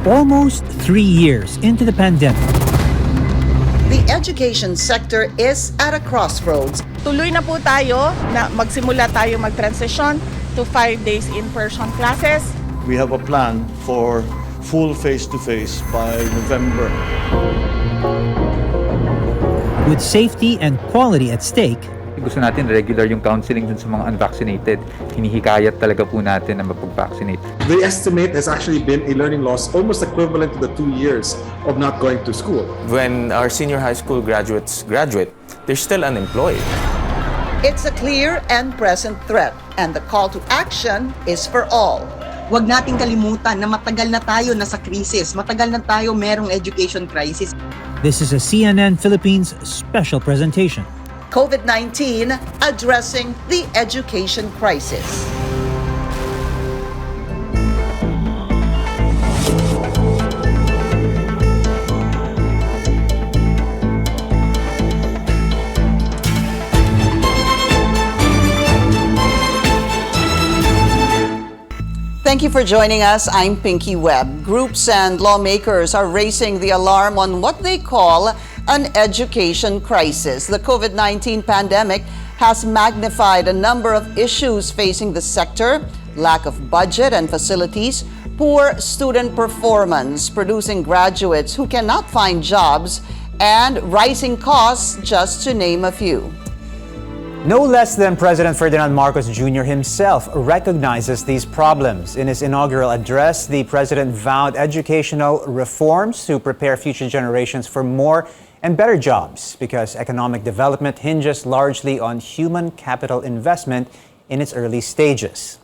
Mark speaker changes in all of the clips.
Speaker 1: Almost 3 years into the pandemic,
Speaker 2: The education sector is at a crossroads.
Speaker 3: Tuloy na po tayo na magsimula tayo mag-transition to 5 days in-person classes.
Speaker 4: We have a plan for full face-to-face by November.
Speaker 1: with safety and quality at stake.
Speaker 5: Gusto natin regular yung counseling dun sa mga unvaccinated. Hinihikayat talaga po natin na mapag-vaccinate.
Speaker 6: The estimate has actually been a learning loss almost equivalent to the 2 years of not going to school.
Speaker 7: When our senior high school graduates graduate, they're still unemployed.
Speaker 2: It's a clear and present threat, and the call to action is for all.
Speaker 8: Huwag nating kalimutan na matagal na tayo nasa krisis, matagal na tayo merong education crisis.
Speaker 1: This is a CNN Philippines special presentation.
Speaker 2: COVID-19 addressing the education crisis. Thank you for joining us. I'm Pinky Webb. Groups and lawmakers are raising the alarm on what they call an education crisis. The COVID-19 pandemic has magnified a number of issues facing the sector: lack of budget and facilities, poor student performance, producing graduates who cannot find jobs, and rising costs, just to name a few.
Speaker 9: No less than President Ferdinand Marcos Jr. himself recognizes these problems. In his inaugural address, the president vowed educational reforms to prepare future generations for more and better jobs, because economic development hinges largely on human capital investment in its early stages.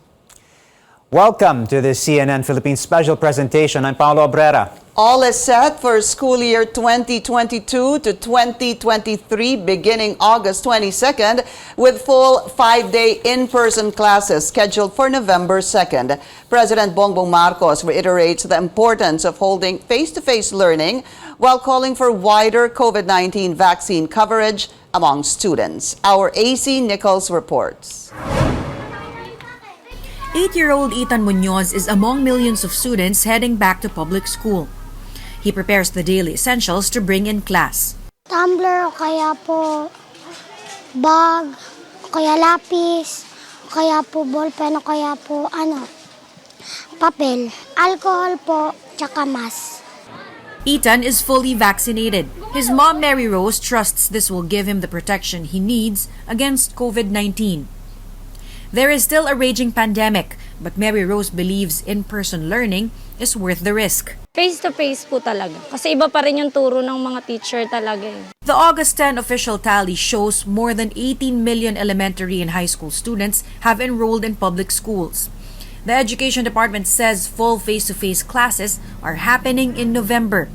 Speaker 9: Welcome to the CNN Philippines special presentation. I'm Paolo Abrera.
Speaker 2: All is set for school year 2022 to 2023 beginning August 22nd with full 5-day in-person classes scheduled for November 2nd. President Bongbong Marcos reiterates the importance of holding face-to-face learning while calling for wider COVID-19 vaccine coverage among students. Our AC Nichols reports.
Speaker 10: 8-year-old Ethan Munoz is among millions of students heading back to public school. He prepares the daily essentials to bring in class.
Speaker 11: Tumbler o kaya po bag, o kaya lapis, o kaya po ballpen, o kaya po papel, alcohol po, tsaka mask.
Speaker 10: Ethan is fully vaccinated. His mom, Mary Rose, trusts this will give him the protection he needs against COVID-19. There is still a raging pandemic, but Mary Rose believes in-person learning is worth the risk.
Speaker 12: Face-to-face po talaga. Kasi iba pa rin yung turo ng mga teacher talaga eh.
Speaker 10: The August 10 official tally shows more than 18 million elementary and high school students have enrolled in public schools. The Education Department says full face-to-face classes are happening in November,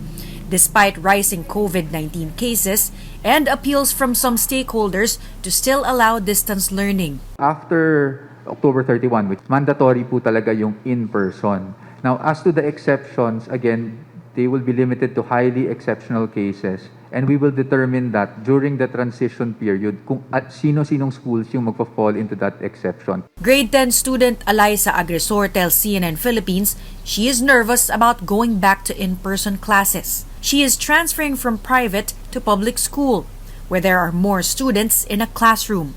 Speaker 10: despite rising COVID-19 cases and appeals from some stakeholders to still allow distance learning.
Speaker 5: After October 31, which mandatory po talaga yung in-person. Now, as to the exceptions, again, they will be limited to highly exceptional cases, and we will determine that during the transition period kung at sino-sinong schools yung magpa-fall into that exception.
Speaker 10: Grade 10 student Alyssa Agresor tells CNN Philippines she is nervous about going back to in-person classes. She is transferring from private to public school, where there are more students in a classroom.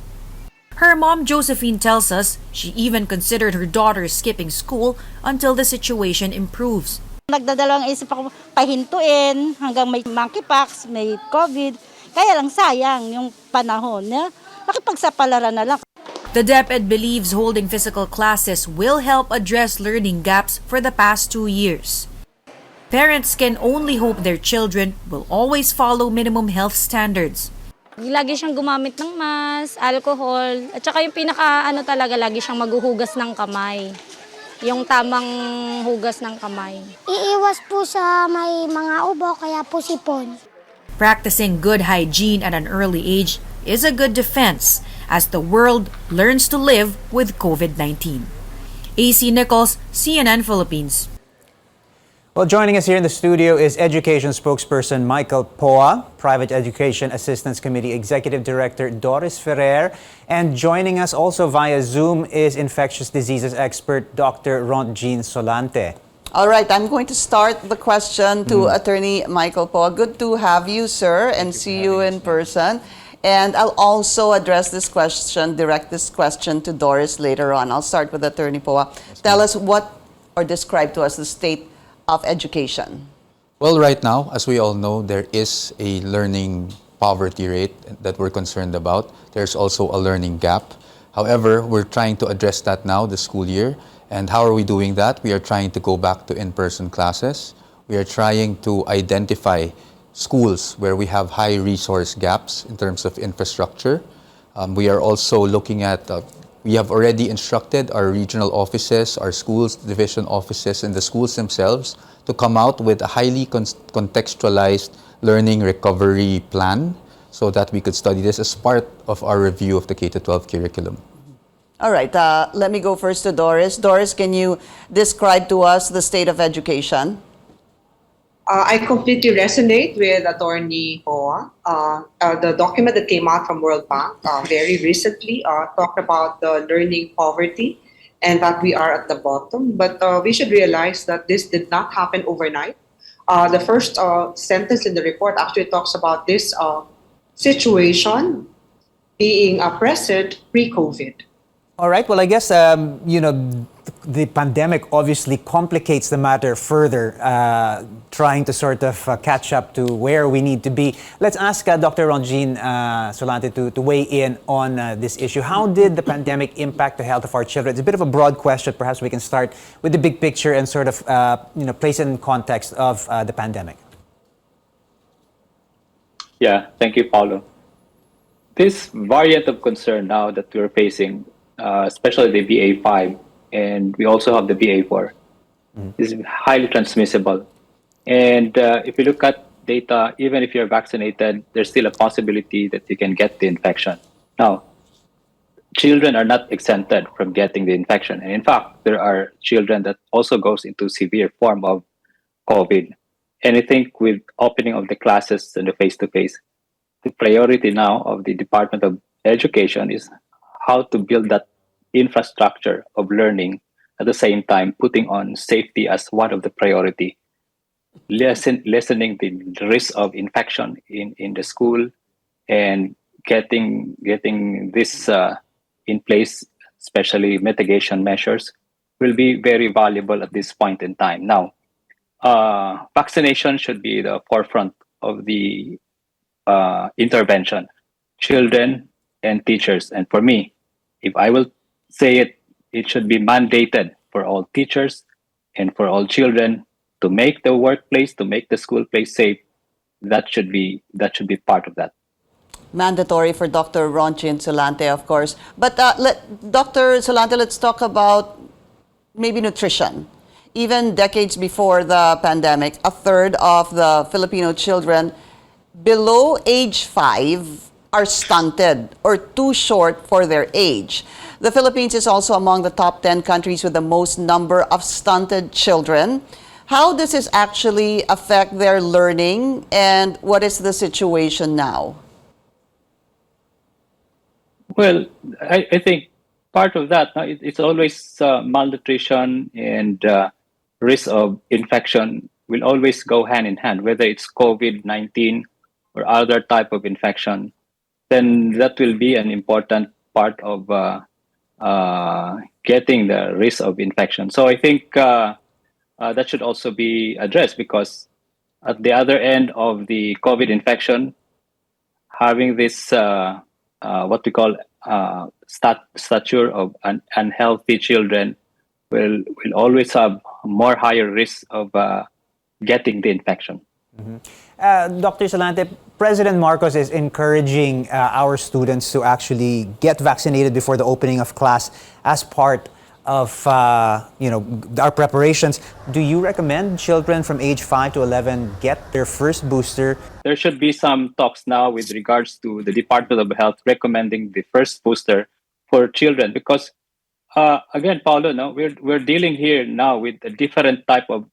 Speaker 10: Her mom, Josephine, tells us she even considered her daughter skipping school until the situation improves.
Speaker 13: Nagdadalawang isip ako pahintuin hanggang may monkeypox, may COVID. Kaya lang sayang yung panahon na makipagsapalaran na lang.
Speaker 10: The DepEd believes holding physical classes will help address learning gaps for the past 2 years. Parents can only hope their children will always follow minimum health standards.
Speaker 12: Lagi siyang gumamit ng mask, alcohol, at saka yung talaga, lagi siyang maghuhugas ng kamay. Yung tamang hugas ng kamay.
Speaker 11: Iiwas po sa may mga ubo, kaya po sipon.
Speaker 10: Practicing good hygiene at an early age is a good defense as the world learns to live with COVID-19. AC Nichols, CNN Philippines.
Speaker 9: Well, joining us here in the studio is Education Spokesperson Michael Poa, Private Education Assistance Committee Executive Director Doris Ferrer, and joining us also via Zoom is infectious diseases expert Dr. Ron Jean Solante.
Speaker 2: All right, I'm going to start the question to Attorney Michael Poa. Good to have you, sir, and see you in person. And I'll also address this question, direct this question to Doris later on. I'll start with Attorney Poa. Tell us what, or describe to us the state of education.
Speaker 14: Well, right now, as we all know, there is a learning poverty rate that we're concerned about. There's also a learning gap. However, we're trying to address that now, this school year. And how are we doing that? We are trying to go back to in-person classes. We are trying to identify schools where we have high resource gaps in terms of infrastructure. We are also looking at, we have already instructed our regional offices, our schools division offices, and the schools themselves to come out with a highly contextualized learning recovery plan so that we could study this as part of our review of the K-12 curriculum.
Speaker 2: All right, let me go first to Doris. Doris, can you describe to us the state of education?
Speaker 15: I completely resonate with Attorney Poa. The document that came out from World Bank very recently talked about the learning poverty and that we are at the bottom. But we should realize that this did not happen overnight. The first sentence in the report actually talks about this situation being present pre-COVID.
Speaker 9: All right. Well, I guess, the pandemic obviously complicates the matter further, trying to sort of catch up to where we need to be. Let's ask Dr. Ronjin Solante to weigh in on this issue. How did the pandemic impact the health of our children? It's a bit of a broad question. Perhaps we can start with the big picture and sort of, place it in context of the pandemic.
Speaker 16: Yeah, thank you, Paolo. This variant of concern now that we're facing, especially the BA5, and we also have the BA4, is highly transmissible. And if you look at data, even if you're vaccinated, there's still a possibility that you can get the infection. Now, children are not exempted from getting the infection. And in fact, there are children that also goes into severe form of COVID. And I think with opening of the classes and the face-to-face, the priority now of the Department of Education is how to build that infrastructure of learning, at the same time putting on safety as one of the priority, lessening the risk of infection in the school, and getting this in place, especially mitigation measures, will be very valuable at this point in time. Now, vaccination should be the forefront of the intervention, children and teachers. And for me, if I will say it, it should be mandated for all teachers and for all children to make the workplace, to make the school place safe. That should be part of that.
Speaker 2: Mandatory for Dr. Ronjin Solante, of course. But Dr. Solante, let's talk about maybe nutrition. Even decades before the pandemic, a third of the Filipino children below age 5 are stunted or too short for their age. The Philippines is also among the top 10 countries with the most number of stunted children. How does this actually affect their learning, and what is the situation now?
Speaker 16: Well, I think part of that, it's always malnutrition and risk of infection will always go hand in hand, whether it's COVID-19 or other type of infection. Then that will be an important part of getting the risk of infection. So I think that should also be addressed, because at the other end of the COVID infection, having this what we call stature of unhealthy children will always have more higher risk of getting the infection.
Speaker 9: Dr. Solante, President Marcos is encouraging our students to actually get vaccinated before the opening of class as part of our preparations. Do you recommend children from age 5 to 11 get their first booster?
Speaker 16: There should be some talks now with regards to the Department of Health recommending the first booster for children, because again, Paolo, no, we're dealing here now with a different type of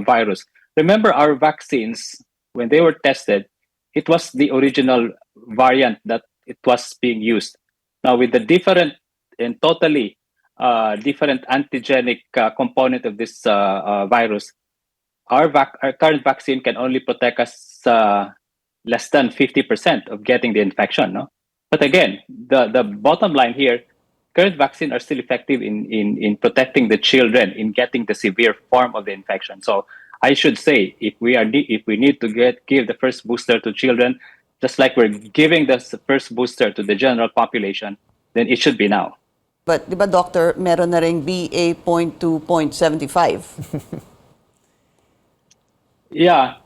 Speaker 16: virus. Remember, our vaccines, when they were tested, it was the original variant that it was being used. Now, with the different and totally different antigenic component of this virus, our current vaccine can only protect us less than 50% of getting the infection. No, but again, the bottom line here, current vaccines are still effective in protecting the children in getting the severe form of the infection. So I should say, if we need to give the first booster to children, just like we're giving the first booster to the general population, then it should be now.
Speaker 2: But di ba, Doctor, meron na ring BA.2.75?
Speaker 16: Yeah,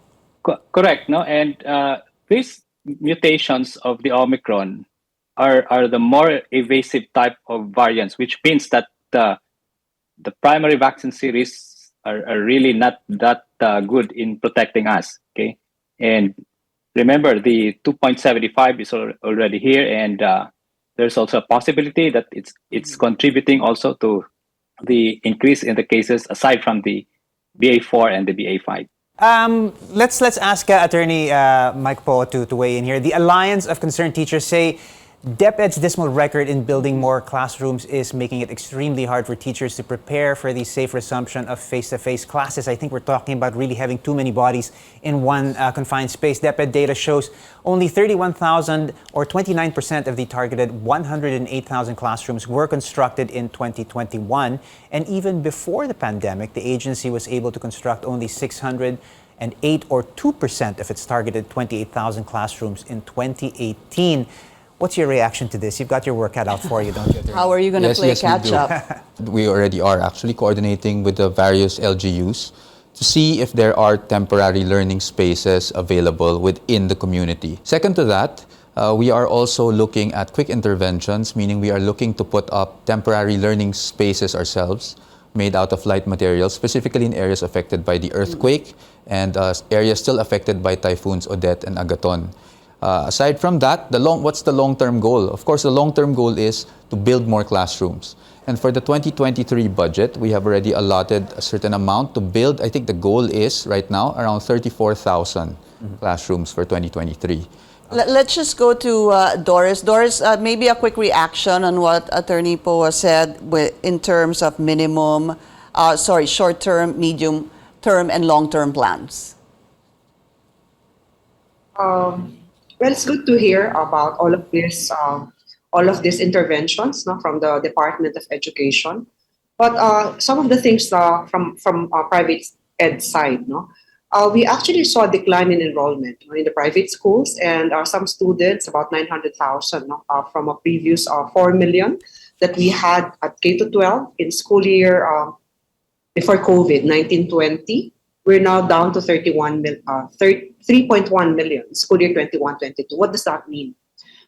Speaker 16: correct. No, and these mutations of the Omicron are the more evasive type of variants, which means that the primary vaccine series are really not that good in protecting us. Okay, and remember, the 2.75 is already here, and there's also a possibility that it's contributing also to the increase in the cases aside from the BA4 and the BA5.
Speaker 9: Let's ask Attorney Mike Poe to weigh in here. The Alliance of Concerned Teachers say DepEd's dismal record in building more classrooms is making it extremely hard for teachers to prepare for the safe resumption of face-to-face classes. I think we're talking about really having too many bodies in one confined space. DepEd data shows only 31,000 or 29% of the targeted 108,000 classrooms were constructed in 2021. And even before the pandemic, the agency was able to construct only 608 or 2% of its targeted 28,000 classrooms in 2018. What's your reaction to this? You've got your work cut out for you, don't you?
Speaker 2: How are you going to play catch up?
Speaker 14: We already are actually coordinating with the various LGUs to see if there are temporary learning spaces available within the community. Second to that, we are also looking at quick interventions, meaning we are looking to put up temporary learning spaces ourselves, made out of light materials, specifically in areas affected by the earthquake and areas still affected by typhoons Odette and Agaton. Aside from that, what's the long-term goal? Of course, the long-term goal is to build more classrooms. And for the 2023 budget, we have already allotted a certain amount to build. I think the goal is right now around 34,000 classrooms for 2023.
Speaker 2: Let's just go to Doris. Doris, maybe a quick reaction on what Attorney Poe said in terms of short-term, medium-term, and long-term plans.
Speaker 15: Well, it's good to hear about all of these interventions, no, from the Department of Education. But some of the things from private ed side, no, we actually saw a decline in enrollment in the private schools, and some students, about 900,000, no, from a previous 4 million that we had at K-12 in school year before COVID, 19-20. We're now down to 3.1 million, school year 21-22. What does that mean?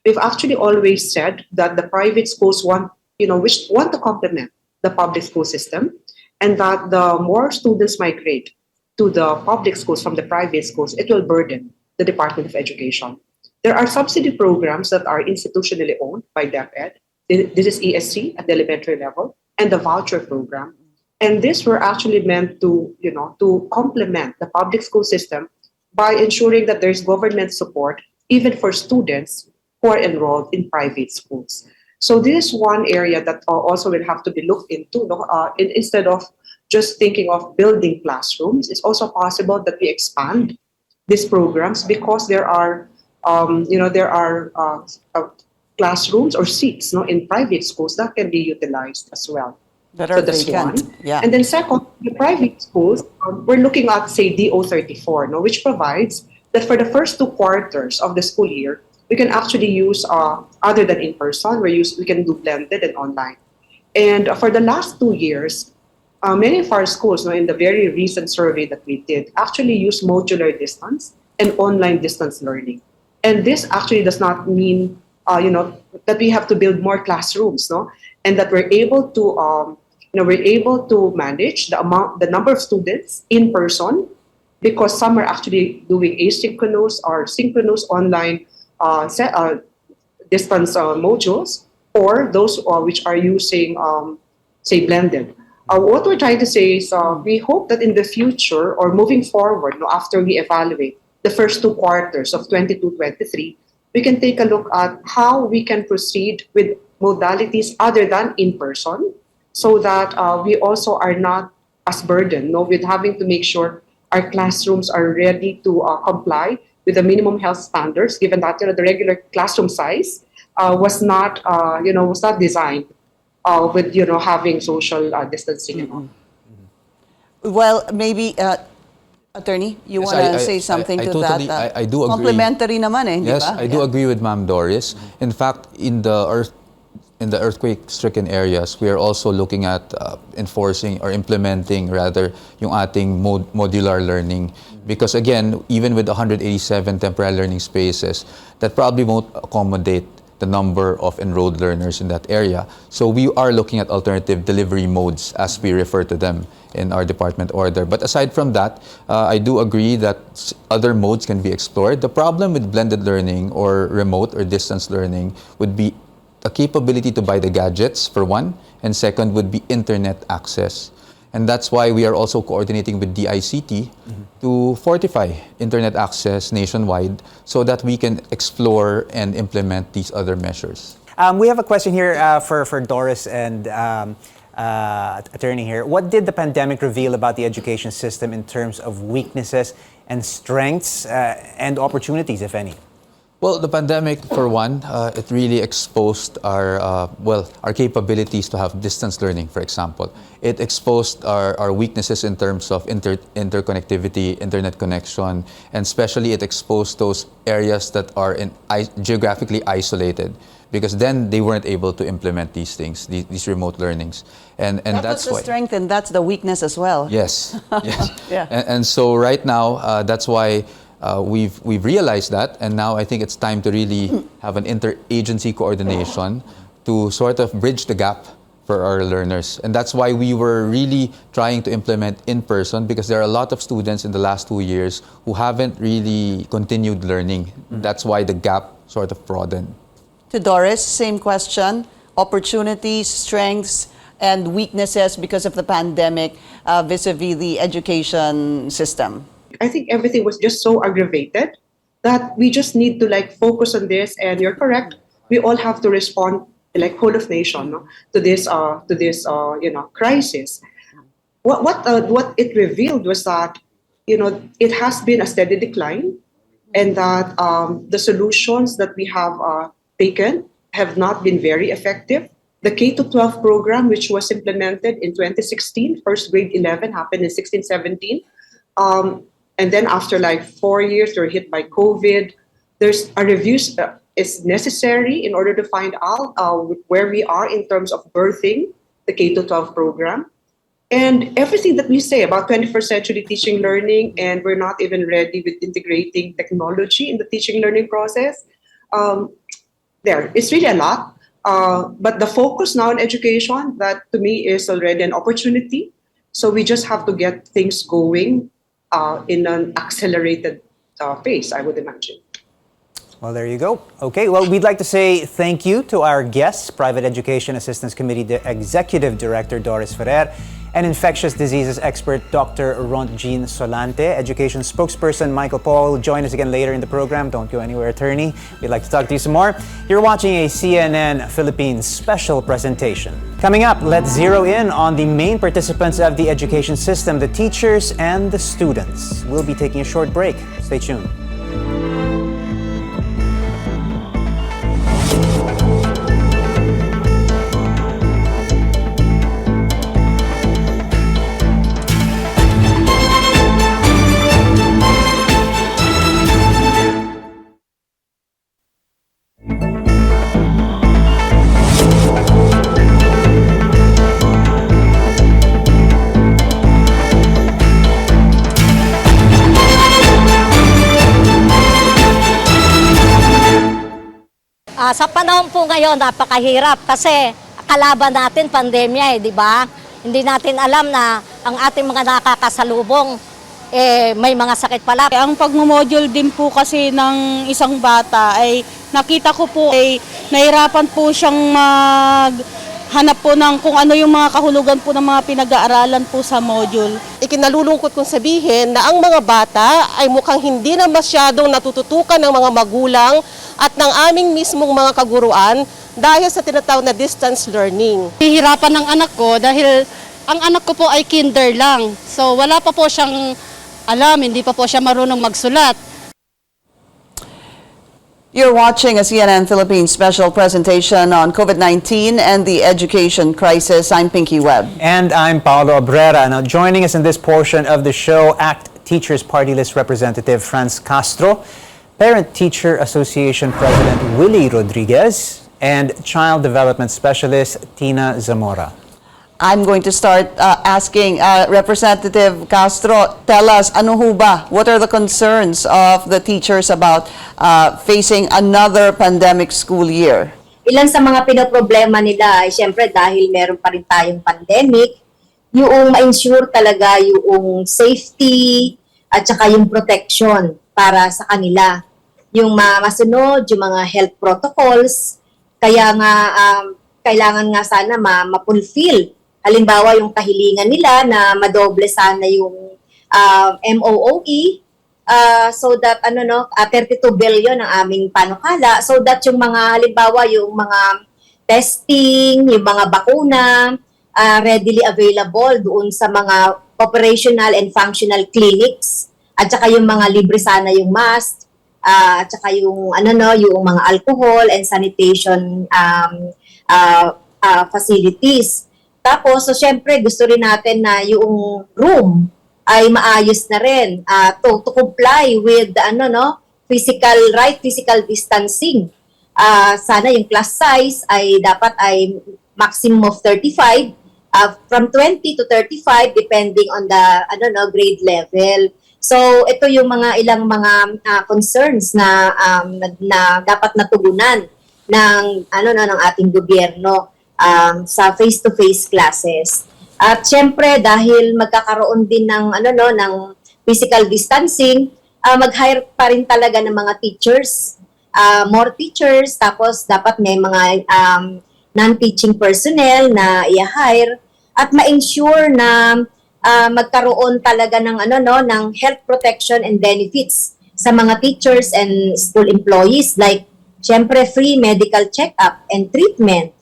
Speaker 15: We've actually always said that the private schools want to complement the public school system, and that the more students migrate to the public schools from the private schools, it will burden the Department of Education. There are subsidy programs that are institutionally owned by DepEd. This is ESC at the elementary level, and the voucher program. And these were actually meant to complement the public school system by ensuring that there's government support even for students who are enrolled in private schools. So this is one area that also will have to be looked into. Instead of just thinking of building classrooms, it's also possible that we expand these programs, because there are classrooms or seats in private schools that can be utilized as well.
Speaker 2: That are vacant.
Speaker 15: Yeah. And then second, the private schools, we're looking at, say, DO34, which provides that for the first 2 quarters of the school year, we can actually use, other than in person, we can do blended and online. And for the last 2 years, many of our schools, in the very recent survey that we did, actually use modular distance and online distance learning. And this actually does not mean, that we have to build more classrooms, and that we're able to manage the number of students in person, because some are actually doing asynchronous or synchronous online distance modules, or those which are using, say, blended. What we're trying to say is we hope that in the future, or moving forward, after we evaluate the first 2 quarters of 22-23, we can take a look at how we can proceed with modalities other than in person, so that we also are not as burdened, no, with having to make sure our classrooms are ready to comply with the minimum health standards, given that the regular classroom size was not designed with having social distancing and all.
Speaker 2: Well, maybe, Attorney, you
Speaker 14: Yes,
Speaker 2: want to say something to
Speaker 14: totally,
Speaker 2: that?
Speaker 14: I do agree.
Speaker 2: Complimentary naman eh,
Speaker 14: Yes,
Speaker 2: di ba?
Speaker 14: I do agree with Ma'am Doris. In fact, in the earthquake-stricken areas, we are also looking at enforcing or implementing rather yung ating modular learning. Because again, even with 187 temporary learning spaces, that probably won't accommodate the number of enrolled learners in that area. So we are looking at alternative delivery modes as we refer to them in our department order. But aside from that, I do agree that other modes can be explored. The problem with blended learning or remote or distance learning would be a capability to buy the gadgets, for one, and second would be internet access. And that's why we are also coordinating with DICT to fortify internet access nationwide so that we can explore and implement these other measures.
Speaker 9: We have a question here for Doris and Attorney here. What did the pandemic reveal about the education system in terms of weaknesses and strengths and opportunities, if any?
Speaker 14: Well, the pandemic, for one, it really exposed our capabilities to have distance learning, for example. It exposed our weaknesses in terms of interconnectivity, internet connection, and especially it exposed those areas that are geographically isolated, because then they weren't able to implement these things, these remote learnings. And that's
Speaker 2: the
Speaker 14: why.
Speaker 2: strength and that's the weakness as well.
Speaker 14: Yes, yes.
Speaker 2: Yeah.
Speaker 14: And so right now, that's why we've realized that, and now I think it's time to really have an interagency coordination to sort of bridge the gap for our learners. And that's why we were really trying to implement in person, because there are a lot of students in the last 2 years who haven't really continued learning. That's why the gap sort of broadened.
Speaker 2: To Doris, same question. Opportunities, strengths, and weaknesses because of the pandemic vis-a-vis the education system.
Speaker 15: I think everything was just so aggravated that we just need to focus on this. And you're correct. We all have to respond like whole of nation, no, to this crisis. What it revealed was that it has been a steady decline, and that the solutions that we have taken have not been very effective. The K-12 program, which was implemented in 2016, first grade 11 happened in 16-17. And then after 4 years, they're hit by COVID. There's a review is necessary in order to find out where we are in terms of birthing the K-12 program. And everything that we say about 21st century teaching learning, and we're not even ready with integrating technology in the teaching learning process. It's really a lot. But the focus now on education, that to me is already an opportunity. So we just have to get things going in an accelerated pace, I would imagine.
Speaker 9: Well, there you go. Okay, well, we'd like to say thank you to our guests, Private Education Assistance Committee Executive Director Doris Ferrer, and infectious diseases expert Dr. Jean Solante, education spokesperson Michael Paul will join us again later in the program. Don't go anywhere, Attorney. We'd like to talk to you some more. You're watching a CNN Philippines special presentation. Coming up, let's zero in on the main participants of the education system, the teachers and the students. We'll be taking a short break. Stay tuned.
Speaker 17: Sa panahon po ngayon, napakahirap kasi kalaban natin pandemya di ba? Hindi natin alam na ang ating mga nakakasalubong may mga sakit pala.
Speaker 13: Ang pagmomodule din po kasi ng isang bata ay nakita ko po ay nahirapan po siyang hanap po ng kung ano yung mga kahulugan po ng mga pinag-aaralan po sa module.
Speaker 18: Ikinalulungkot kong sabihin na ang mga bata ay mukhang hindi na masyadong natututukan ng mga magulang at ng aming mismong mga kaguruan dahil sa tinatawag na distance learning.
Speaker 13: Hihirapan ng anak ko dahil ang anak ko po ay kinder lang. So wala pa po siyang alam, hindi pa po siya marunong magsulat.
Speaker 2: You're watching a CNN Philippines special presentation on COVID-19 and the education crisis. I'm Pinky Webb.
Speaker 9: And I'm Paolo Abrera. Now, joining us in this portion of the show, ACT Teachers Party List Representative Franz Castro, Parent Teacher Association President Willie Rodriguez, and Child Development Specialist Tina Zamora.
Speaker 2: I'm going to start asking Representative Castro, tell us, ano ho ba? What are the concerns of the teachers about facing another pandemic school year?
Speaker 19: Ilan sa mga pinoproblema nila ay siyempre dahil meron pa rin tayong pandemic, yung ma-ensure talaga yung safety at saka yung protection para sa kanila. Yung masunod, yung mga health protocols, kaya nga kailangan nga sana ma-fulfill. Halimbawa, yung kahilingan nila na madoble sana yung MOOE so that 32 billion ang aming panukala so that yung mga halimbawa yung mga testing, yung mga bakuna readily available doon sa mga operational and functional clinics at saka yung mga libre sana yung mask at saka yung yung mga alcohol and sanitation facilities. Tapos, so syempre, gusto rin natin na yung room ay maayos na rin to comply with physical distancing. Sana yung class size ay dapat ay maximum of 35, from 20 to 35 depending on the grade level. So, ito yung ilang mga concerns na dapat natugunan ng ating gobyerno. Sa face-to-face classes. At syempre dahil magkakaroon din ng physical distancing, mag-hire pa rin talaga ng mga teachers, more teachers, tapos dapat may mga non-teaching personnel na i-hire at ma-ensure na magkaroon talaga ng ng health protection and benefits sa mga teachers and school employees like syempre free medical check-up and treatment.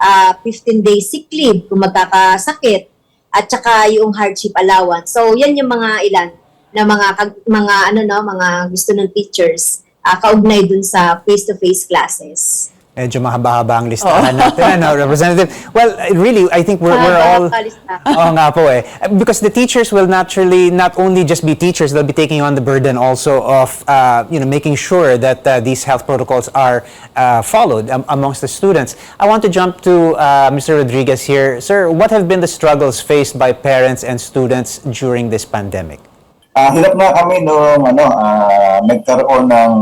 Speaker 19: 15 days sick leave kung magkakasakit at saka yung hardship allowance. So yan yung mga ilan na mga gusto ng teachers kaugnay dun sa face-to-face classes.
Speaker 9: Medyo mahaba-haba ang listahan natin, Representative. Well, really, I think we're all... Oo nga po eh. Because the teachers will naturally not only just be teachers, they'll be taking on the burden also of, making sure that these health protocols are followed amongst the students. I want to jump to Mr. Rodriguez here. Sir, what have been the struggles faced by parents and students during this pandemic?
Speaker 20: Hirap na kami nung nagkaroon ng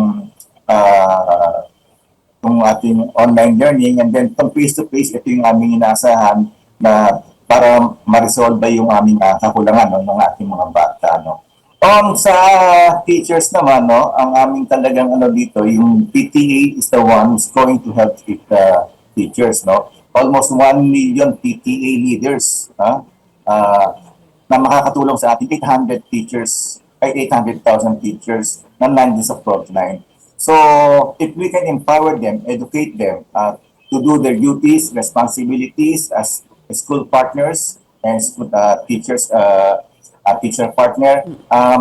Speaker 20: yung ating online learning and then from face-to-face, ito yung aming inaasahan na para ma-resolve yung aming kakulangan ng ating mga bata. Sa teachers naman, ang aming talagang dito, yung PTA is the one who's going to help with the teachers. Almost 1 million PTA leaders na makakatulong sa ating 800,000 teachers na nandun sa frontline. So, if we can empower them, educate them to do their duties, responsibilities as school partners and teacher partner,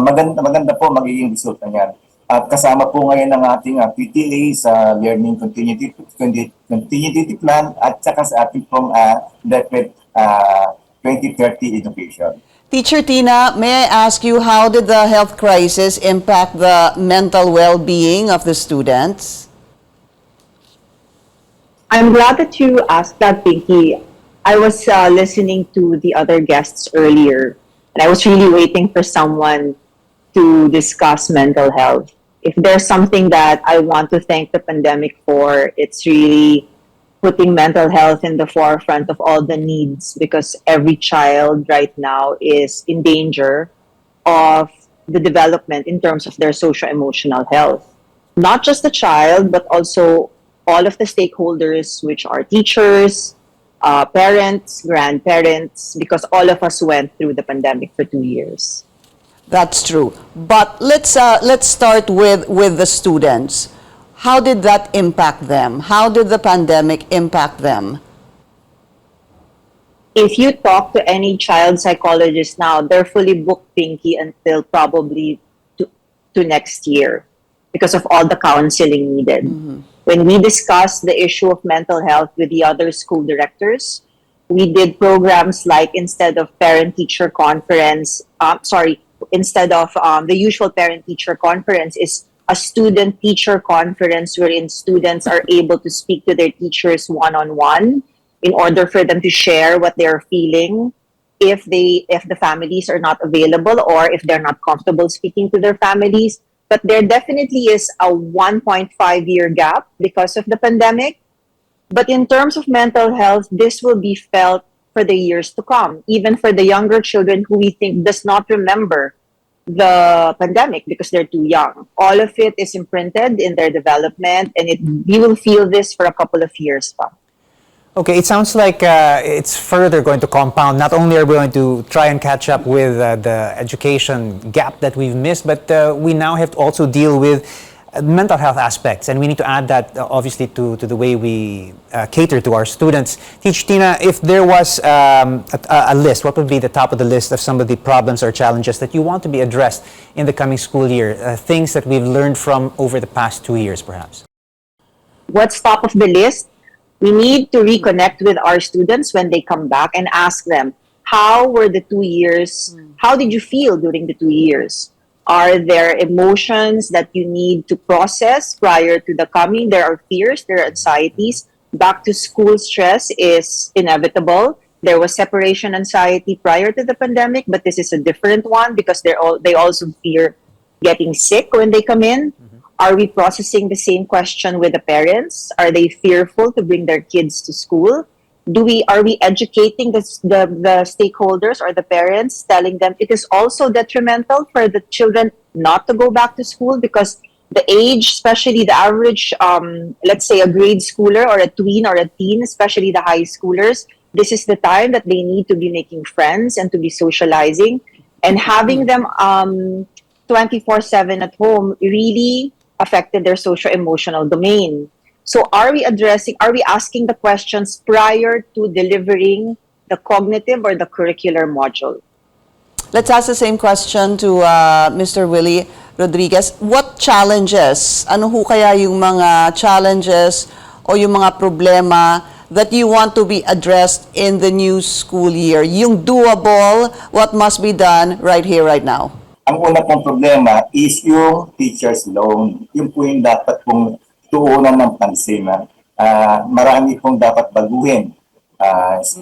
Speaker 20: maganda po magiging resulta niyan. At kasama po ngayon ng ating PTA sa Learning Continuity Plan at saka sa ating pong DepEd 2030 Education.
Speaker 2: Teacher Tina, may I ask you, how did the health crisis impact the mental well-being of the students?
Speaker 21: I'm glad that you asked that, Pinky. I was listening to the other guests earlier, and I was really waiting for someone to discuss mental health. If there's something that I want to thank the pandemic for, it's really putting mental health in the forefront of all the needs because every child right now is in danger of the development in terms of their socio-emotional health. Not just the child, but also all of the stakeholders, which are teachers, parents, grandparents, because all of us went through the pandemic for 2 years.
Speaker 2: That's true. But let's start with the students. how did that impact them? How did the pandemic impact them?
Speaker 21: If you talk to any child psychologist now, they're fully booked, Pinky, until probably to next year because of all the counseling needed. When we discussed the issue of mental health with the other school directors, we did programs like instead of parent-teacher conference, instead of the usual parent-teacher conference is a student-teacher conference wherein students are able to speak to their teachers one-on-one in order for them to share what they're feeling if the families are not available or if they're not comfortable speaking to their families. But there definitely is a 1.5-year gap because of the pandemic. But in terms of mental health, this will be felt for the years to come, even for the younger children who we think does not remember the pandemic because they're too young. All of it is imprinted in their development, and we will feel this for a couple of years.
Speaker 9: Okay, it sounds like it's further going to compound. Not only are we going to try and catch up with the education gap that we've missed, but we now have to also deal with mental health aspects, and we need to add that obviously to the way we cater to our students. Teacher Tina, if there was a list, what would be the top of the list of some of the problems or challenges that you want to be addressed in the coming school year? Things that we've learned from over the past 2 years, perhaps.
Speaker 21: What's top of the list? We need to reconnect with our students when they come back and ask them, how were the 2 years? How did you feel during the 2 years? Are there emotions that you need to process prior to the coming? There are fears, there are anxieties. Back to school stress is inevitable. There was separation anxiety prior to the pandemic, but this is a different one because they also fear getting sick when they come in. Are we processing the same question with the parents? Are they fearful to bring their kids to school? Are we educating the stakeholders or the parents, telling them it is also detrimental for the children not to go back to school because the age, especially the average, let's say a grade schooler or a tween or a teen, especially the high schoolers, this is the time that they need to be making friends and to be socializing, and having them 24/7 at home really affected their socio-emotional domain. So are we asking the questions prior to delivering the cognitive or the curricular module?
Speaker 2: Let's ask the same question to Mr. Willie Rodriguez. What challenges, ano ho kaya yung mga challenges o yung mga problema that you want to be addressed in the new school year? Yung doable, what must be done right here, right now?
Speaker 20: Ang una pong problema is yung teacher's loan. Yung po yung dapat pong tuunan ng pansin. Marami pong dapat baguhin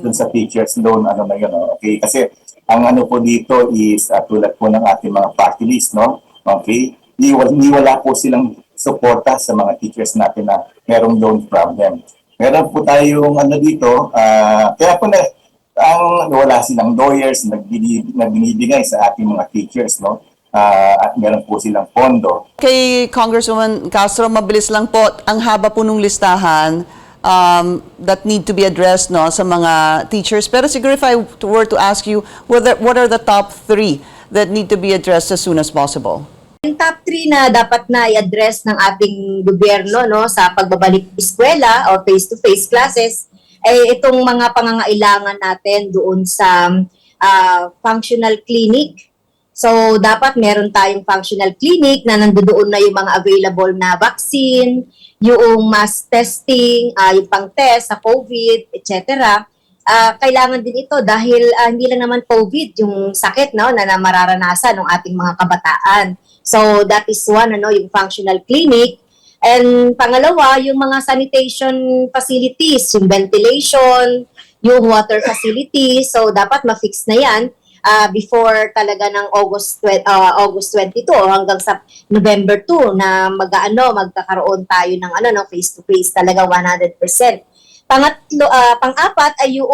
Speaker 20: dun sa teacher's loan. Ano na yun, okay? Kasi ang ano po dito is tulad po ng ating mga party list, no? Okay? Hindi wala po silang suporta sa mga teachers natin na merong loan problem. Meron po tayong ano dito, kaya po wala silang lawyers na binibigay sa ating mga teachers, no? At meron po silang pondo.
Speaker 2: Kay Congresswoman Castro, mabilis lang po, ang haba po nung listahan that need to be addressed, no, sa mga teachers. Pero siguro if I were to ask you, what are the top 3 that need to be addressed as soon as possible?
Speaker 19: Yung top 3 na dapat na i-address ng ating gobyerno, no, sa pagbabalik eskwela o face-to-face classes, ay itong mga pangangailangan natin doon sa functional clinic. So, dapat meron tayong functional clinic na nandoon na yung mga available na vaccine, yung mass testing, yung pang-test sa COVID, etc. Kailangan din ito dahil hindi lang naman COVID yung sakit, no, na mararanasan ng ating mga kabataan. So, that is one, yung functional clinic. And pangalawa, yung mga sanitation facilities, yung ventilation, yung water facilities. So, dapat ma-fix na yan before talaga ng August 22 hanggang sa November 2 na magkakaroon tayo ng face-to-face talaga 100%. Pang-apat ay yung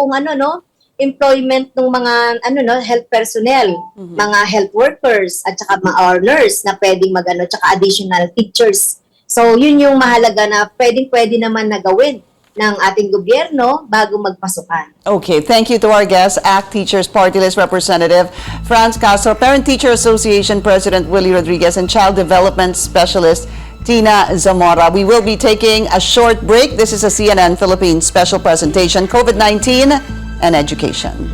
Speaker 19: employment ng mga health personnel, mga health workers at saka mga nurse na pwedeng tsaka additional teachers. So, yun yung mahalaga na pwede naman na gawin ng ating gobyerno bago magpasukan.
Speaker 2: Okay, thank you to our guest, ACT Teachers Party List Representative Franz Castro, Parent Teacher Association President Willie Rodriguez, and Child Development Specialist Tina Zamora. We will be taking a short break. This is a CNN Philippines special presentation, COVID-19 and Education.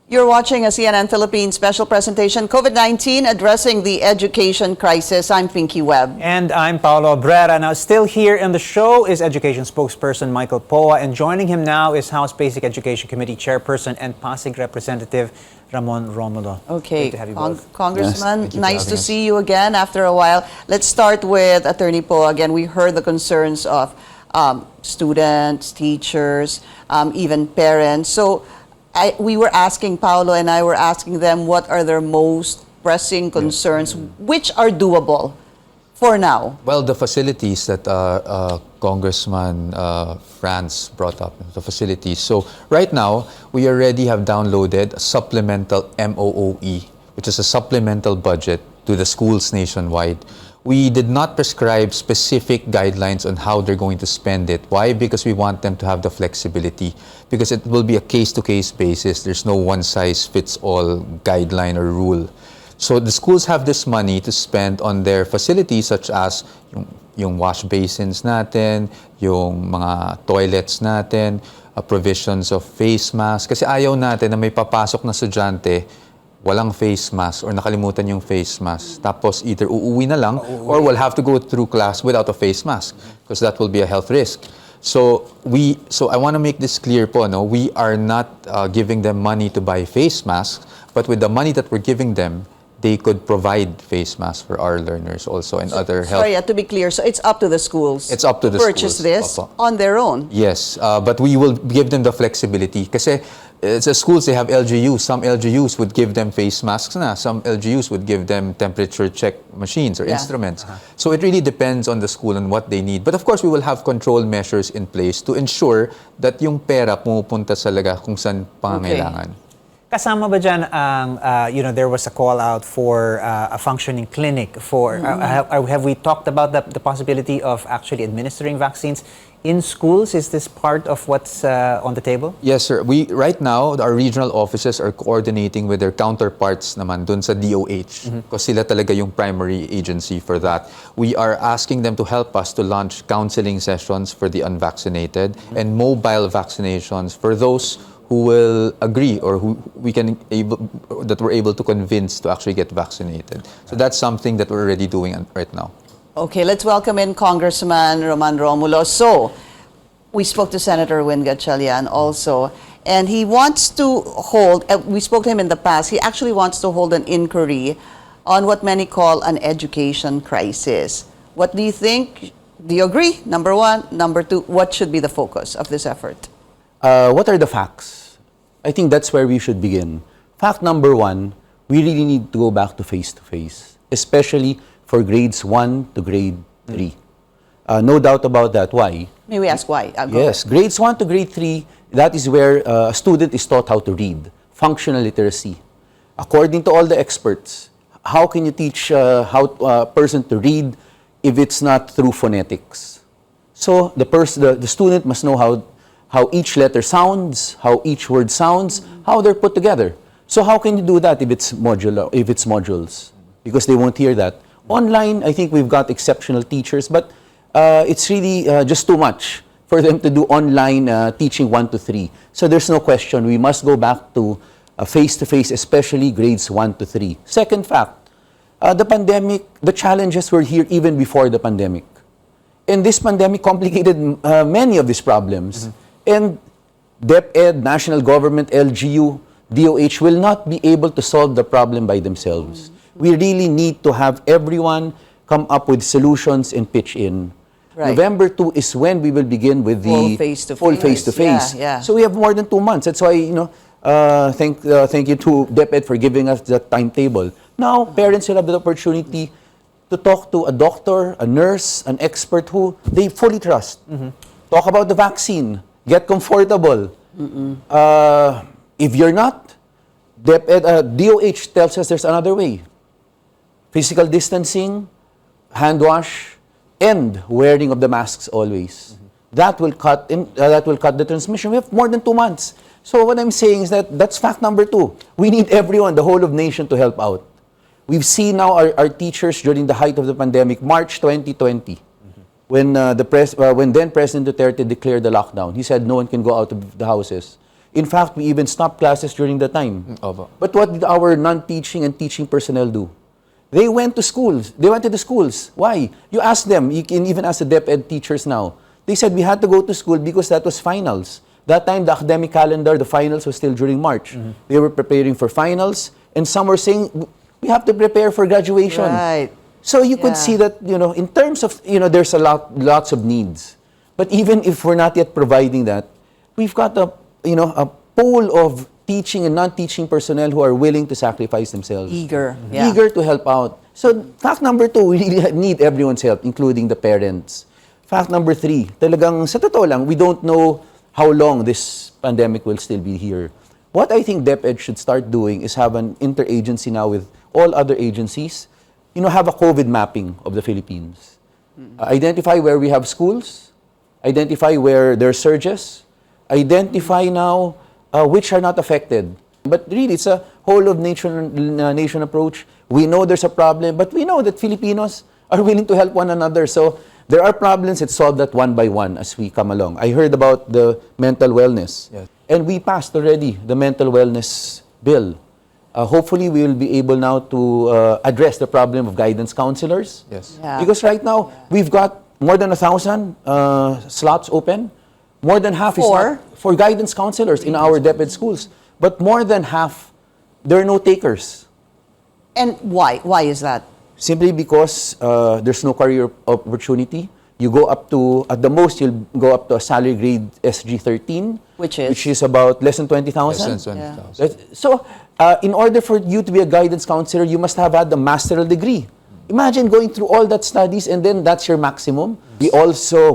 Speaker 2: You're watching a CNN Philippines special presentation, COVID-19 addressing the education crisis. I'm Pinky Webb.
Speaker 9: And I'm Paolo Abrera. Now, still here in the show is education spokesperson Michael Poa, and joining him now is House Basic Education Committee Chairperson and Pasig Representative Ramon Romulo.
Speaker 2: Okay,
Speaker 9: Great to have you both.
Speaker 2: Congressman,
Speaker 9: Yes,
Speaker 2: nice to see you again after a while. Let's start with Attorney Poa. Again, we heard the concerns of students, teachers, even parents. So we were asking, Paolo and I were asking them what are their most pressing concerns, which are doable for now.
Speaker 14: Well, the facilities that Congressman France brought up, the facilities. So right now, we already have downloaded a supplemental MOOE, which is a supplemental budget to the schools nationwide. We did not prescribe specific guidelines on how they're going to spend it. Why? Because we want them to have the flexibility. Because it will be a case-to-case basis. There's no one-size-fits-all guideline or rule. So the schools have this money to spend on their facilities such as yung wash basins natin, yung mga toilets natin, provisions of face masks. Kasi ayaw natin na may papasok na estudyante, walang face mask or nakalimutan yung face mask. Tapos either uuwi na lang or will have to go through class without a face mask because that will be a health risk. So I want to make this clear po, no? We are not giving them money to buy face masks, but with the money that we're giving them, they could provide face masks for our learners also and other health.
Speaker 2: Sorry, to be clear, so it's up to the schools.
Speaker 14: It's up to the
Speaker 2: purchase
Speaker 14: schools.
Speaker 2: this on their own.
Speaker 14: Yes, but we will give them the flexibility. Kasi sa schools, they have LGUs. Some LGUs would give them face masks na. Some LGUs would give them temperature check machines or instruments. So it really depends on the school and what they need. But of course, we will have control measures in place to ensure that yung pera pumupunta talaga kung saan pangangailangan.
Speaker 9: Kasama ba dyan ang, there was a call out for a functioning clinic for, have we talked about the possibility of actually administering vaccines in schools? Is this part of what's on the table?
Speaker 14: Yes, sir. Right now, our regional offices are coordinating with their counterparts naman dun sa DOH because sila talaga yung primary agency for that. We are asking them to help us to launch counseling sessions for the unvaccinated and mobile vaccinations for those who will agree or who that we're able to convince to actually get vaccinated. So that's something that we're already doing right now.
Speaker 2: Okay, let's welcome in Congressman Roman Romulo. So, we spoke to Senator Win Gatchalian also, and he wants to hold, we spoke to him in the past, he actually wants to hold an inquiry on what many call an education crisis. What do you think? Do you agree? Number one. Number two, what should be the focus of this effort?
Speaker 3: What are the facts? I think that's where we should begin. Fact number one, we really need to go back to face-to-face, especially for grades 1 to grade 3. No doubt about that. Why?
Speaker 2: May we ask why?
Speaker 3: Yes, grades 1 to grade 3, that is where a student is taught how to read, functional literacy. According to all the experts, how can you teach a person to read if it's not through phonetics? So the student must know how each letter sounds, how each word sounds, how they're put together. So how can you do that if it's modules? Because they won't hear that. Online, I think we've got exceptional teachers, but it's really just too much for them to do online teaching 1 to 3. So there's no question, we must go back to face-to-face, especially grades 1 to 3. Second fact, the pandemic, the challenges were here even before the pandemic. And this pandemic complicated many of these problems. And DepEd, national government, LGU, DOH will not be able to solve the problem by themselves. We really need to have everyone come up with solutions and pitch in. Right. November 2 is when we will begin with the full face-to-face. So we have more than 2 months. That's why, thank you to DepEd for giving us that timetable. Now, parents will have the opportunity to talk to a doctor, a nurse, an expert who they fully trust. Talk about the vaccine. Get comfortable. If you're not, DOH tells us there's another way. Physical distancing, hand wash, and wearing of the masks always. That will cut the transmission. We have more than 2 months. So what I'm saying is that's fact number 2. We need everyone, the whole of nation, to help out. We've seen now our teachers during the height of the pandemic, March 2020, when then President Duterte declared the lockdown. He said no one can go out of the houses. In fact, we even stopped classes during the time. But what did our non-teaching and teaching personnel do? They went to schools. They went to the schools. Why? You ask them. You can even ask the DepEd teachers now. They said we had to go to school because that was finals. That time, the academic calendar, the finals was still during March. They were preparing for finals, and some were saying, we have to prepare for graduation.
Speaker 2: Right.
Speaker 3: So you could see that, in terms of, there's lots of needs. But even if we're not yet providing that, we've got a pool of teaching and non-teaching personnel who are willing to sacrifice themselves.
Speaker 2: Eager
Speaker 3: to help out. So fact number 2, we really need everyone's help, including the parents. Fact number 3, talagang sa totoo lang, we don't know how long this pandemic will still be here. What I think DepEd should start doing is have an interagency now with all other agencies, have a COVID mapping of the Philippines. Identify where we have schools, identify where there are surges, identify now which are not affected. But really, it's a whole of nation approach. We know there's a problem, but we know that Filipinos are willing to help one another. So there are problems, let's solve that one by one as we come along. I heard about the mental wellness. Yes. And we passed already the mental wellness bill. Hopefully, we will be able now to address the problem of guidance counselors.
Speaker 14: Yes.
Speaker 2: Yeah.
Speaker 3: Because right now, we've got more than 1,000 slots open. More than half is not for guidance counselors in our DepEd schools. But more than half, there are no takers.
Speaker 2: And why? Why is that?
Speaker 3: Simply because there's no career opportunity. You go up to, at the most, you'll go up to a salary grade SG13.
Speaker 2: Which is
Speaker 3: about less than 20,000.
Speaker 14: Less than 20,000.
Speaker 3: So, in order for you to be a guidance counselor, you must have had a master's degree. Imagine going through all that studies and then that's your maximum. We also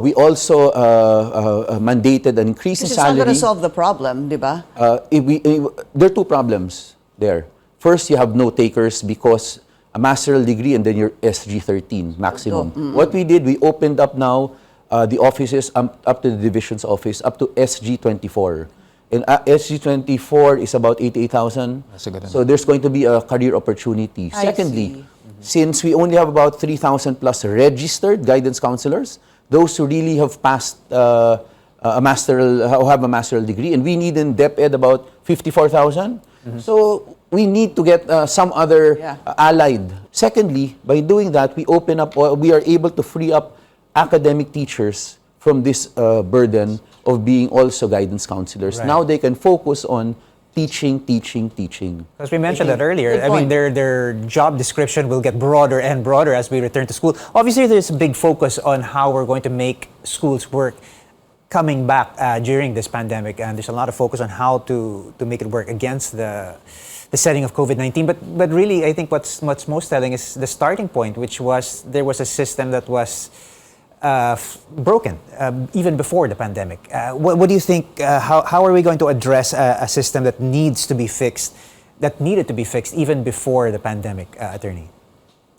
Speaker 3: mandated an increase in salary.
Speaker 2: It's not going to solve the problem, di ba?
Speaker 3: There are 2 problems there. First, you have no takers because a master's degree and then your SG13 maximum. What we did, we opened up now the offices up to the division's office, up to SG24. And SG24 is about 88,000. So there's going to be a career opportunity. Secondly, since we only have about 3,000 plus registered guidance counselors, those who really have passed have a master's degree, and we need in DepEd about 54,000. So we need to get some other allied. Secondly, by doing that, we are able to free up academic teachers from this burden of being also guidance counselors.
Speaker 9: Right.
Speaker 3: Now they can focus on teaching.
Speaker 9: As we mentioned that earlier, I mean, their job description will get broader and broader as we return to school. Obviously, there's a big focus on how we're going to make schools work coming back during this pandemic, and there's a lot of focus on how to make it work against the setting of COVID-19. But really, I think what's most telling is the starting point, which was there was a system that was broken even before the pandemic. What do you think? How are we going to address a system that needed to be fixed even before the pandemic, Attorney?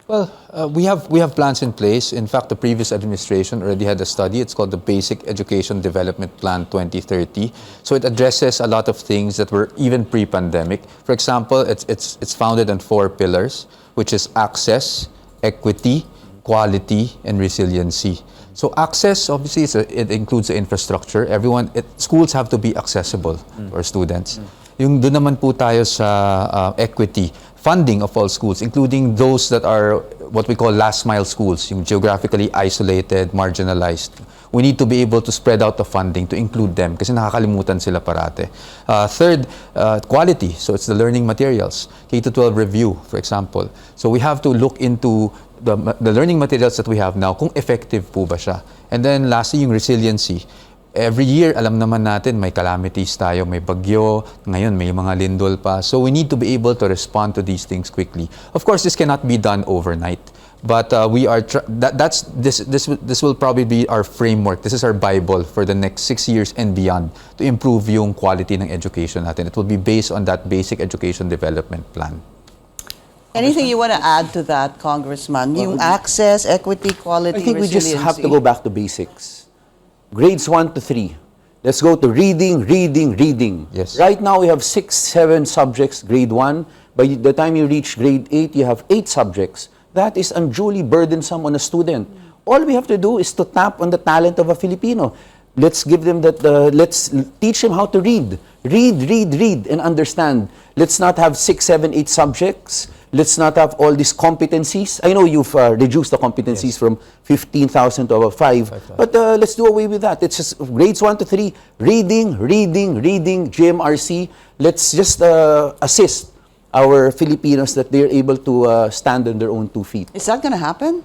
Speaker 14: Well, we have plans in place. In fact, the previous administration already had a study. It's called the Basic Education Development Plan 2030. So it addresses a lot of things that were even pre-pandemic. For example, it's founded on 4 pillars, which is access, equity, quality, and resiliency. So access, obviously, it includes the infrastructure. Schools have to be accessible for students. Yung doon naman po tayo sa equity, funding of all schools, including those that are what we call last mile schools, yung geographically isolated, marginalized. We need to be able to spread out the funding to include them kasi nakakalimutan sila parate. Third, quality. So it's the learning materials. K-12 review, for example. So we have to look into the learning materials that we have now, kung effective po ba siya. And then lastly, yung resiliency. Every year, alam naman natin, may calamities tayo, may bagyo, ngayon may mga lindol pa. So we need to be able to respond to these things quickly. Of course, this cannot be done overnight. But this will probably be our framework. This is our Bible for the next 6 years and beyond to improve yung quality ng education natin. It will be based on that basic education development plan.
Speaker 2: Anything you want to add to that, Congressman? Yung access, equity, quality,
Speaker 3: I think we just have to
Speaker 2: resiliency.
Speaker 3: go back to basics. Grades 1 to 3. Let's go to reading, reading, reading.
Speaker 14: Yes.
Speaker 3: Right now we have 6, 7 subjects, grade 1. By the time you reach grade 8, you have 8 subjects. That is unduly burdensome on a student. All we have to do is to tap on the talent of a Filipino. Let's give them that, let's teach them how to read. Read, and understand. Let's not have 6, 7, 8 subjects. Let's not have all these competencies. I know you've reduced the competencies from 15,000 to about 5, but let's do away with that. It's just grades 1 to 3, reading, GMRC. Let's just assist our Filipinos that they're able to stand on their own 2 feet.
Speaker 2: Is that going to happen?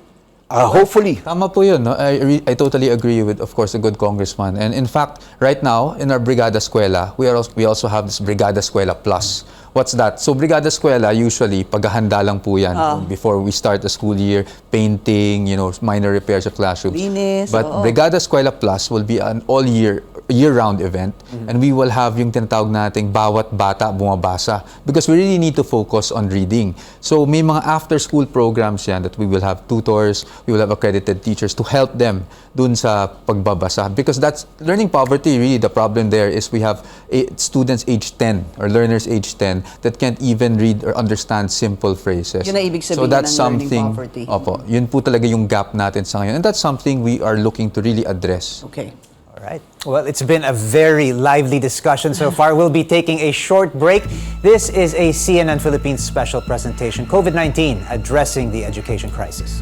Speaker 3: Hopefully.
Speaker 14: Tama po yun. No? I totally agree with, of course, a good congressman. And in fact, right now, in our Brigada Eskwela, we also have this Brigada Eskwela Plus. What's that? So Brigada Eskwela, usually, paghahanda lang po yan before we start the school year, painting, minor repairs of classrooms.
Speaker 2: Linis,
Speaker 14: But Brigada Eskwela Plus will be an year-round event, and we will have yung tinatawag nating bawat bata bumabasa because we really need to focus on reading. So may mga after-school programs yan that we will have tutors, we will have accredited teachers to help them dun sa pagbabasa because that's learning poverty. Really, the problem there is we have students age 10 or learners age 10 that can't even read or understand simple phrases.
Speaker 2: Yun ang ibig sabihin
Speaker 14: so that's
Speaker 2: ng
Speaker 14: something,
Speaker 2: learning poverty.
Speaker 14: Opo, yun po talaga yung gap natin sa ngayon. And that's something we are looking to really address.
Speaker 2: Okay.
Speaker 9: All right. Well, it's been a very lively discussion so far. We'll be taking a short break. This is a CNN Philippines special presentation, COVID-19, addressing the education crisis.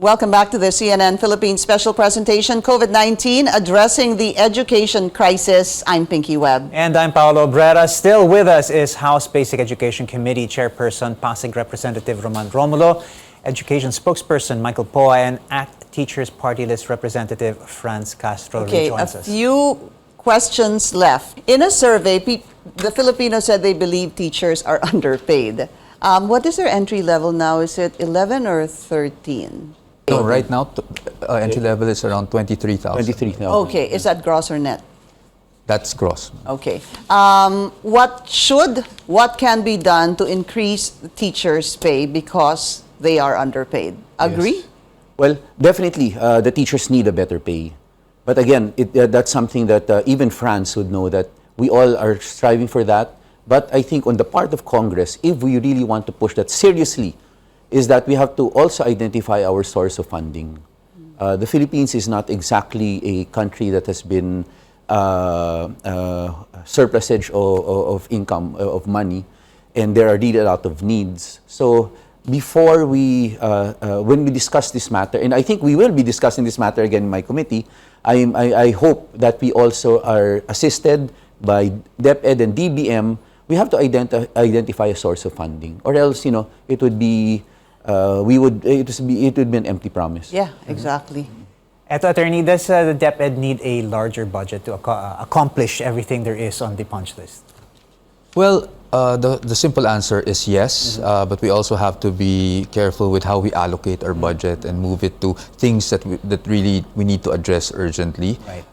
Speaker 2: Welcome back to the CNN Philippines special presentation, COVID-19, addressing the education crisis. I'm Pinky Webb.
Speaker 9: And I'm Paolo. Abrera. Still with us is House Basic Education Committee Chairperson Pasig Representative Roman Romulo, Education Spokesperson Michael Poa, and ACT Teachers Party List Representative Franz Castro rejoins us.
Speaker 2: A few questions left. In a survey, the Filipinos said they believe teachers are underpaid. What is their entry level now? Is it 11 or 13?
Speaker 14: No, right now, entry level is around 23,000.
Speaker 3: 23,000.
Speaker 2: Okay, is that gross or net?
Speaker 14: That's gross.
Speaker 2: Okay. What can be done to increase teachers' pay because they are underpaid? Agree?
Speaker 3: Yes. Well, definitely, the teachers need a better pay. But again, that's something that even France would know that we all are striving for that. But I think on the part of Congress, if we really want to push that seriously, is that we have to also identify our source of funding. The Philippines is not exactly a country that has been surplusage of income, of money, and there are really a lot of needs. So before when we discuss this matter, and I think we will be discussing this matter again in my committee, I hope that we also are assisted by DepEd and DBM. We have to identify a source of funding, or else, it would be it would be an empty promise.
Speaker 2: Yeah, exactly.
Speaker 9: Eto, Attorney, does the DepEd need a larger budget to accomplish everything there is on the punch list?
Speaker 14: Well, the simple answer is yes, but we also have to be careful with how we allocate our budget and move it to things that really we need to address urgently.
Speaker 9: Right.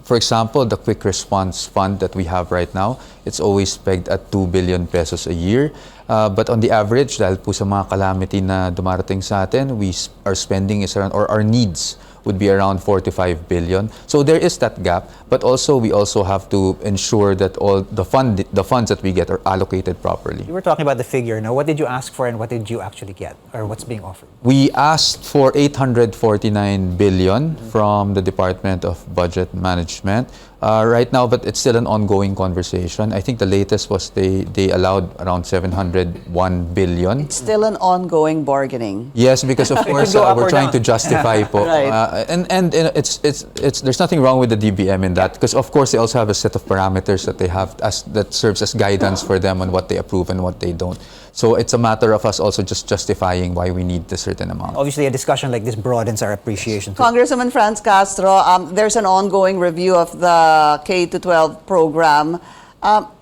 Speaker 14: For example, the quick response fund that we have right now, it's always pegged at 2 billion pesos a year. But on the average, dahil po sa mga calamity na dumarating sa atin, our spending is around, or our needs would be around 4 to 5 billion. So there is that gap, but we also have to ensure that all the funds that we get are allocated properly.
Speaker 9: You were talking about the figure. Now, what did you ask for and what did you actually get, or what's being offered?
Speaker 14: We asked for 849 billion from the Department of Budget Management. right now, but it's still an ongoing conversation. I think the latest was they allowed around 701 billion.
Speaker 2: It's still an ongoing bargaining.
Speaker 14: Yes, because of course we're trying to justify po.
Speaker 2: Right.
Speaker 14: And it's there's nothing wrong with the DBM in that, because of course they also have a set of parameters that they have that serves as guidance for them on what they approve and what they don't. So it's a matter of us also just justifying why we need a certain amount.
Speaker 9: Obviously, a discussion like this broadens our appreciation.
Speaker 2: Congressman Franz Castro, there's an ongoing review of the K-12 program.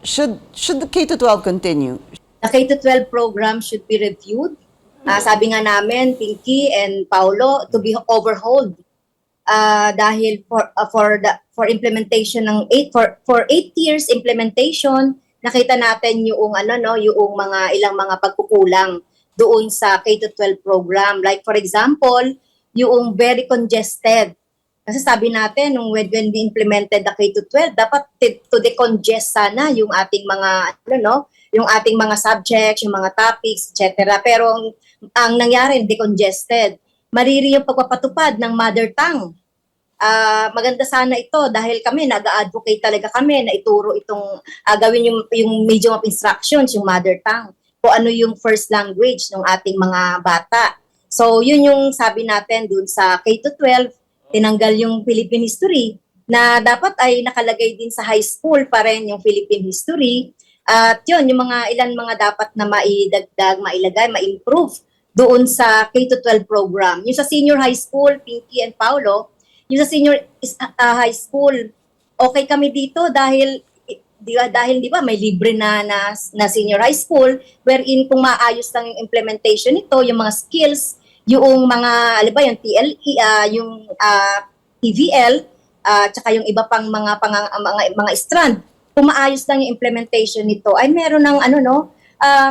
Speaker 2: Should the K-12 continue?
Speaker 19: The K-12 program should be reviewed. Sabi nga namin, Pinky and Paolo, to be overhauled. Dahil for implementation ng 8 years implementation, nakita natin yung yung ilang mga pagkukulang doon sa K-12 program. Like for example, yung very congested. Kasi sabi natin when we implemented the K-12, dapat to decongest sana yung ating mga yung ating mga subjects, yung mga topics, etc. Pero ang nangyari decongested. Mariri yung pagpapatupad ng mother tongue. Maganda sana ito dahil kami nag-advocate talaga kami na ituro itong gawin yung medium of instructions, yung mother tongue, o ano yung first language ng ating mga bata. So yun yung sabi natin dun sa K-12, tinanggal yung Philippine history na dapat ay nakalagay din sa high school pa rin yung Philippine history. At yun, yung ilan mga dapat na maidagdag, mailagay, ma-improve doon sa K-12 program. Yung sa senior high school, Pinky and Paolo, yung sa senior high school, okay kami dito dahil di ba may libre na senior high school wherein kung maayos lang yung implementation nito, yung mga skills, yung mga yung TLE, yung TVL, tsaka yung iba pang mga strand, kung maayos lang yung implementation nito ay meron ng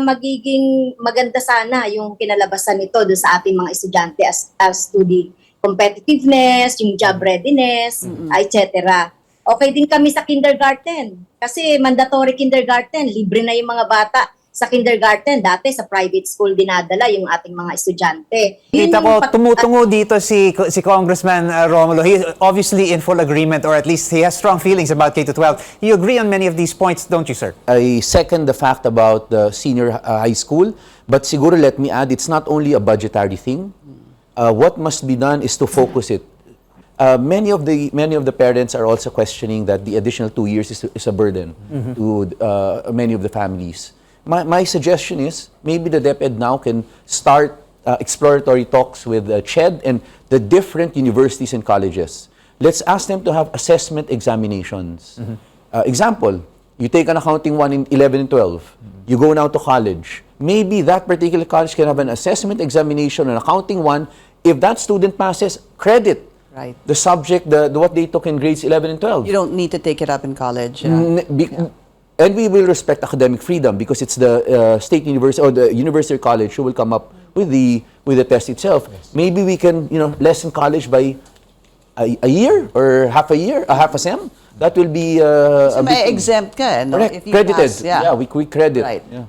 Speaker 19: magiging maganda sana yung kinalabasan nito doon sa ating mga estudyante as to the competitiveness, yung job readiness, etc. Okay din kami sa kindergarten kasi mandatory kindergarten, libre na yung mga bata sa kindergarten. Dati sa private school dinadala yung ating mga estudyante.
Speaker 9: Kita ko tumutungo dito si Congressman Romulo. He is obviously in full agreement, or at least he has strong feelings about K-12. You agree on many of these points, don't you, sir?
Speaker 3: I second the fact about the senior high school, but siguro let me add, it's not only a budgetary thing. What must be done is to focus it. Many of the parents are also questioning that the additional 2 years is a burden to many of the families. My suggestion is maybe the DepEd now can start exploratory talks with CHED and the different universities and colleges. Let's ask them to have assessment examinations. Example, you take an accounting one in 11 and 12. You go now to college. Maybe that particular college can have an assessment examination, an accounting one. If that student passes, credit the subject, what they took in grades 11 and 12.
Speaker 2: You don't need to take it up in college.
Speaker 3: And we will respect academic freedom because it's the state university or the university or college who will come up with the test itself. Yes. Maybe we can lessen college by a year or half a sem. That will be
Speaker 2: so may exempt ka, no?
Speaker 3: Correct.
Speaker 2: If you
Speaker 3: Credited.
Speaker 2: pass, yeah,
Speaker 3: we credit.
Speaker 2: Right.
Speaker 3: Yeah.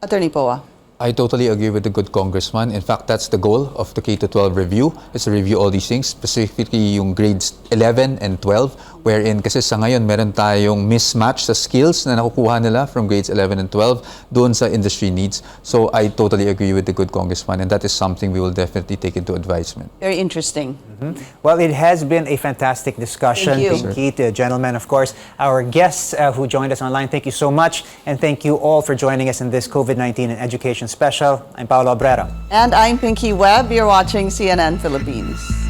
Speaker 2: Attorney Poa.
Speaker 14: I totally agree with the good congressman. In fact, that's the goal of the K-12 review, is to review all these things, specifically yung grades 11 and 12, wherein kasi sa ngayon meron tayong mismatch sa skills na nakukuha nila from grades 11 and 12 doon sa industry needs. So I totally agree with the good congressman, and that is something we will definitely take into advisement.
Speaker 2: Very interesting.
Speaker 9: Well, it has been a fantastic discussion.
Speaker 2: Thank you.
Speaker 9: To gentlemen, of course, our guests who joined us online, thank you so much. And thank you all for joining us in this COVID-19 and Education Special. I'm Paolo Abrera.
Speaker 2: And I'm Pinky Webb. You're watching CNN Philippines.